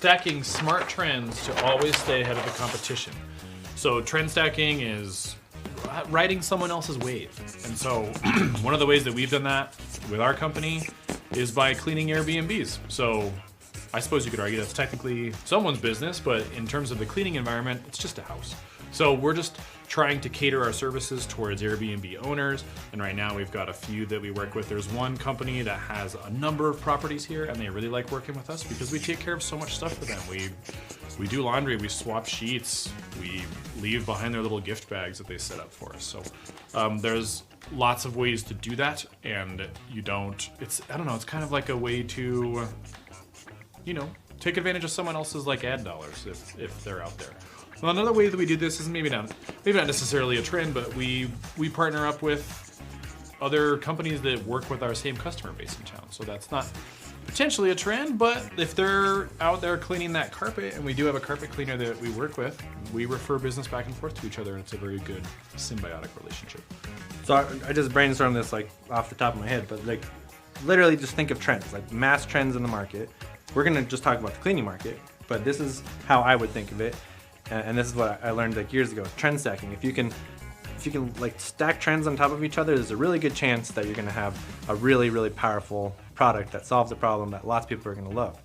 stacking smart trends to always stay ahead of the competition. So trend stacking is riding someone else's wave. And so one of the ways that we've done that with our company is by cleaning Airbnbs. So I suppose you could argue that's technically someone's business, but in terms of the cleaning environment, it's just a house. So we're just trying to cater our services towards Airbnb owners. And right now we've got a few that we work with. There's one company that has a number of properties here and they really like working with us because we take care of so much stuff for them. We do laundry, we swap sheets, we leave behind their little gift bags that they set up for us. So there's lots of ways to do that, and it's kind of like a way to, take advantage of someone else's like ad dollars if they're out there. Well, another way that we do this is maybe not necessarily a trend, but we partner up with other companies that work with our same customer base in town. So that's not potentially a trend, but if they're out there cleaning that carpet, and we do have a carpet cleaner that we work with, we refer business back and forth to each other, and it's a very good symbiotic relationship. So I just brainstormed this like off the top of my head, but like literally just think of trends, like mass trends in the market. We're gonna just talk about the cleaning market, but this is how I would think of it, and this is what I learned like years ago: trend stacking. If you can like stack trends on top of each other, there's a really good chance that you're gonna have a really, really powerful product that solves a problem that lots of people are gonna love.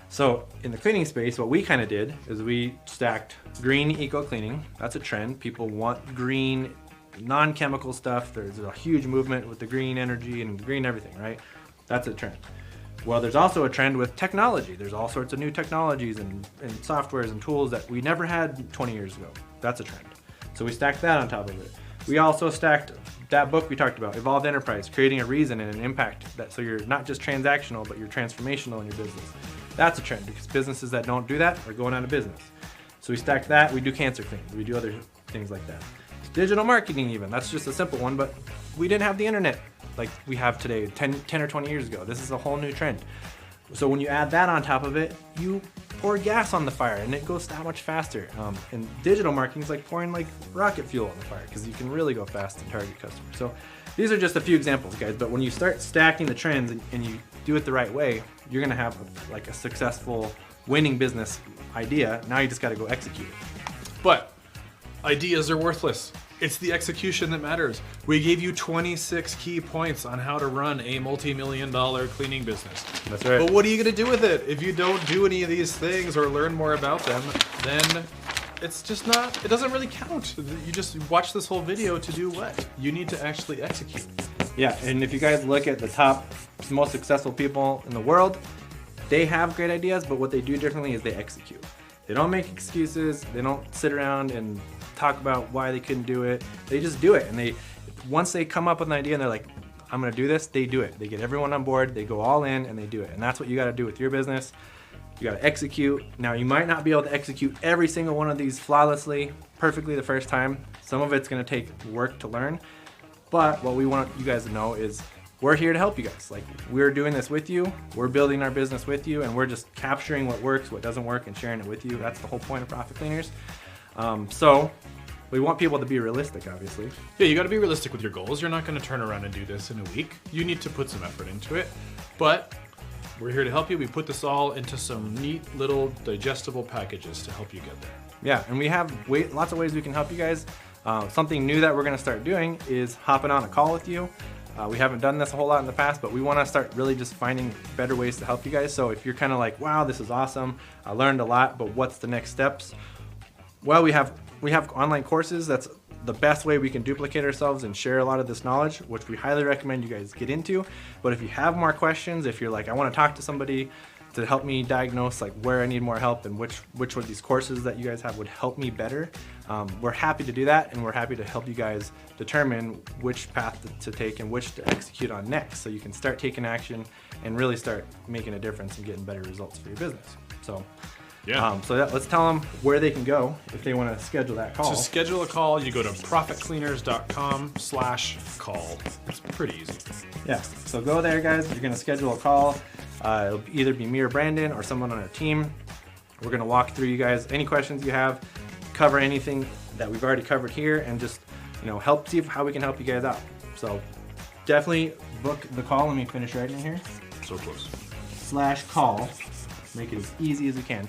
So in the cleaning space, what we kind of did is we stacked green eco cleaning. That's a trend. People want green, non-chemical stuff. There's a huge movement with the green energy and green everything, right? That's a trend. Well, there's also a trend with technology. There's all sorts of new technologies and softwares and tools that we never had 20 years ago. That's a trend. So we stacked that on top of it. We also stacked that book we talked about, Evolved Enterprise, creating a reason and an impact, so you're not just transactional, but you're transformational in your business. That's a trend, because businesses that don't do that are going out of business. So we stacked that. We do cancer cleaning. We do other things like that. Digital marketing even, that's just a simple one, but we didn't have the internet like we have today 10 or 20 years ago. This is a whole new trend. So when you add that on top of it, you pour gas on the fire and it goes that much faster. And digital marketing is like pouring like rocket fuel on the fire, because you can really go fast and target customers. So these are just a few examples, guys, but when you start stacking the trends and you do it the right way, you're gonna have like a successful winning business idea. Now you just gotta go execute it. But ideas are worthless. It's the execution that matters. We gave you 26 key points on how to run a multi-million-dollar cleaning business. That's right. But what are you going to do with it? If you don't do any of these things or learn more about them, then it's just not, it doesn't really count. You just watch this whole video to do what? You need to actually execute. Yeah, and if you guys look at the top most successful people in the world, they have great ideas, but what they do differently is they execute. They don't make excuses. They don't sit around and talk about why they couldn't do it. They just do it. And once they come up with an idea and they're like, I'm gonna do this, they do it. They get everyone on board, they go all in, and they do it. And that's what you gotta do with your business. You gotta execute. Now, you might not be able to execute every single one of these flawlessly, perfectly the first time. Some of it's gonna take work to learn. But what we want you guys to know is we're here to help you guys. Like, we're doing this with you, we're building our business with you, and we're just capturing what works, what doesn't work, and sharing it with you. That's the whole point of Profit Cleaners. So we want people to be realistic, obviously. Yeah, you got to be realistic with your goals. You're not going to turn around and do this in a week. You need to put some effort into it. But we're here to help you. We put this all into some neat little digestible packages to help you get there. Yeah, and we have lots of ways we can help you guys. Something new that we're going to start doing is hopping on a call with you. We haven't done this a whole lot in the past, but we want to start really just finding better ways to help you guys. So if you're kind of like, wow, this is awesome, I learned a lot, but what's the next steps? Well, we have online courses. That's the best way we can duplicate ourselves and share a lot of this knowledge, which we highly recommend you guys get into. But if you have more questions, if you're like, I want to talk to somebody to help me diagnose like where I need more help and which of these courses that you guys have would help me better, we're happy to do that, and we're happy to help you guys determine which path to take and which to execute on next, so you can start taking action and really start making a difference and getting better results for your business. So. Yeah. Let's tell them where they can go if they want to schedule that call. To schedule a call, you go to profitcleaners.com/call. It's pretty easy. Yeah. So go there, guys. You're going to schedule a call. It'll either be me or Brandon or someone on our team. We're going to walk through you guys any questions you have, cover anything that we've already covered here, and just help see how we can help you guys out. So definitely book the call. Let me finish writing here. So close. /call. make it as easy as we can.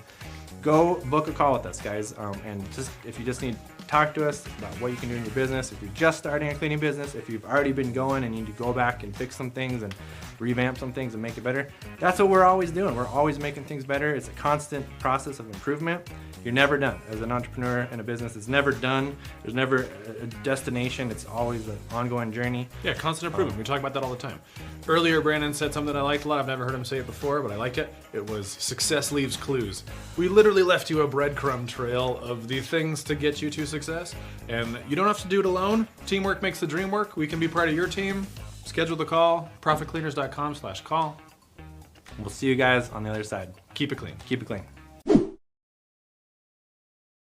Go book a call with us, guys. And just if you just need to talk to us about what you can do in your business, if you're just starting a cleaning business, if you've already been going and need to go back and fix some things and revamp some things and make it better, that's what we're always doing. We're always making things better. It's a constant process of improvement. You're never done. As an entrepreneur in a business, it's never done. There's never a destination. It's always an ongoing journey. Yeah, constant improvement. We talk about that all the time. Earlier, Brandon said something I liked a lot. I've never heard him say it before, but I like it. It was success leaves clues. We literally left you a breadcrumb trail of the things to get you to success. And you don't have to do it alone. Teamwork makes the dream work. We can be part of your team. Schedule the call, profitcleaners.com/call. We'll see you guys on the other side. Keep it clean. Keep it clean.